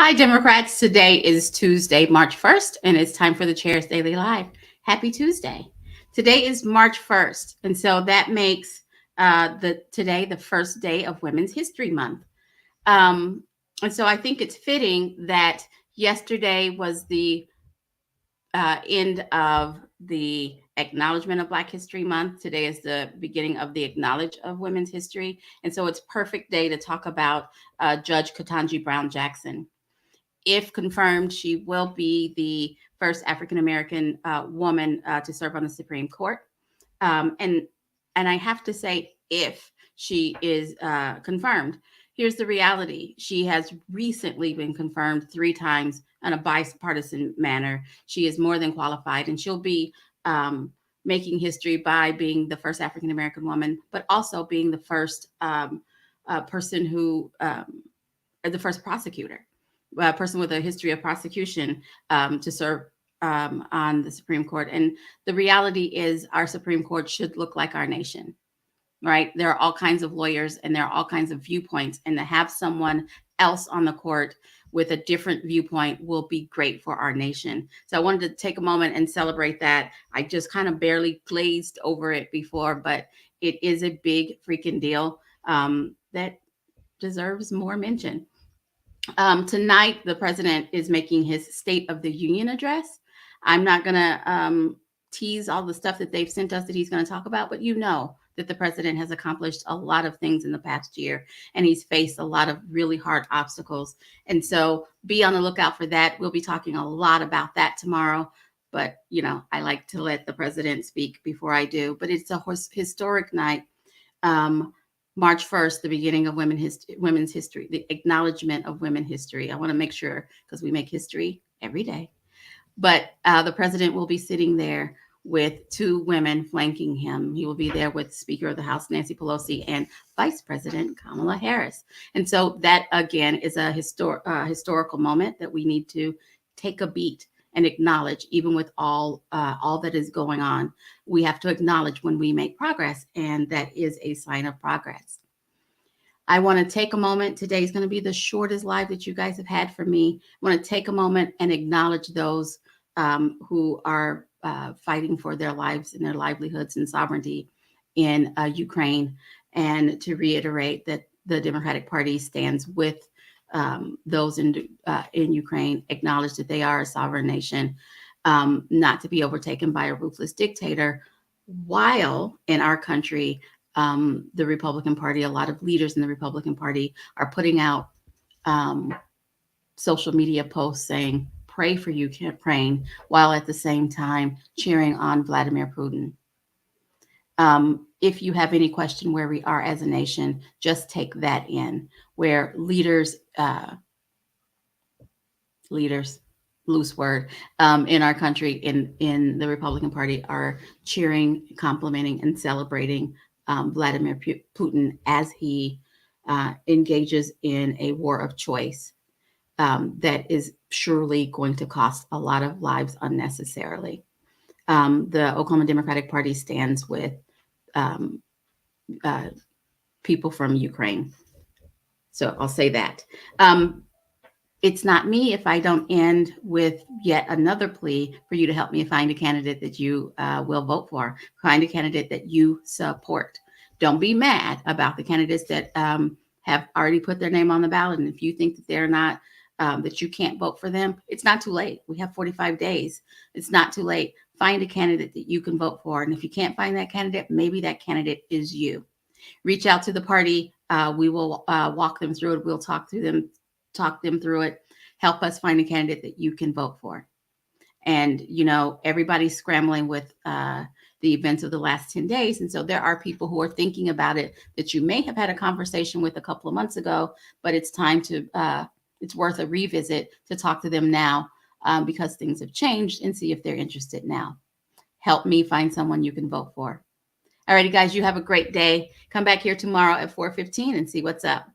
Hi, Democrats. Today is Tuesday, March 1st, and it's time for the Chair's Daily Live. Happy Tuesday. Today is March 1st, and so that makes today the first day of Women's History Month. And so I think it's fitting that yesterday was the end of the acknowledgement of Black History Month. Today is the beginning of the acknowledge of women's history. And so it's perfect day to talk about Judge Ketanji Brown Jackson. If confirmed, she will be the first African-American woman to serve on the Supreme Court. And I have to say, if she is confirmed, here's the reality. She has recently been confirmed 3 times in a bipartisan manner. She is more than qualified, and she'll be making history by being the first African-American woman, but also being the first person who, the first prosecutor, a person with a history of prosecution to serve on the Supreme Court. And the reality is our Supreme Court should look like our nation, right? There are all kinds of lawyers and there are all kinds of viewpoints, and to have someone else on the court with a different viewpoint will be great for our nation. So I wanted to take a moment and celebrate that. I just kind of barely glazed over it before, but it is a big freaking deal that deserves more mention. Tonight, the president is making his State of the Union address. I'm not going to tease all the stuff that they've sent us that he's going to talk about, but you know that the president has accomplished a lot of things in the past year, and he's faced a lot of really hard obstacles. And so be on the lookout for that. We'll be talking a lot about that tomorrow. But, you know, I like to let the president speak before I do. But it's a historic night. March 1st, the beginning of women's history, the acknowledgement of women's history. I want to make sure, because we make history every day. But the president will be sitting there with 2 women flanking him. He will be there with Speaker of the House, Nancy Pelosi, and Vice President Kamala Harris. And so that, again, is a historical moment that we need to take a beat and acknowledge. Even with all that is going on, we have to acknowledge when we make progress, and that is a sign of progress. I want to take a moment. Today is going to be the shortest live that you guys have had for me. I want to take a moment and acknowledge those who are fighting for their lives and their livelihoods and sovereignty in Ukraine, and to reiterate that the Democratic Party stands with those in Ukraine, acknowledge that they are a sovereign nation, not to be overtaken by a ruthless dictator, while in our country, the Republican Party, a lot of leaders in the Republican Party are putting out social media posts saying, pray for Ukraine, while at the same time cheering on Vladimir Putin. If you have any question where we are as a nation, just take that in, where leaders, loose word, in our country, in the Republican Party, are cheering, complimenting, and celebrating Vladimir Putin as he engages in a war of choice that is surely going to cost a lot of lives unnecessarily. The Oklahoma Democratic Party stands with people from Ukraine. So I'll say that. It's not me if I don't end with yet another plea for you to help me find a candidate that you will vote for, find a candidate that you support. Don't be mad about the candidates that have already put their name on the ballot. And if you think that they're not, that you can't vote for them, it's not too late. We have 45 days. It's not too late. Find a candidate that you can vote for. And if you can't find that candidate, maybe that candidate is you. Reach out to the party. We will walk them through it. We'll talk them through it. Help us find a candidate that you can vote for. And, you know, everybody's scrambling with the events of the last 10 days. And so there are people who are thinking about it that you may have had a conversation with a couple of months ago, but it's time to it's worth a revisit to talk to them now because things have changed and see if they're interested now. Help me find someone you can vote for. All righty, guys, you have a great day. Come back here tomorrow at 4:15 and see what's up.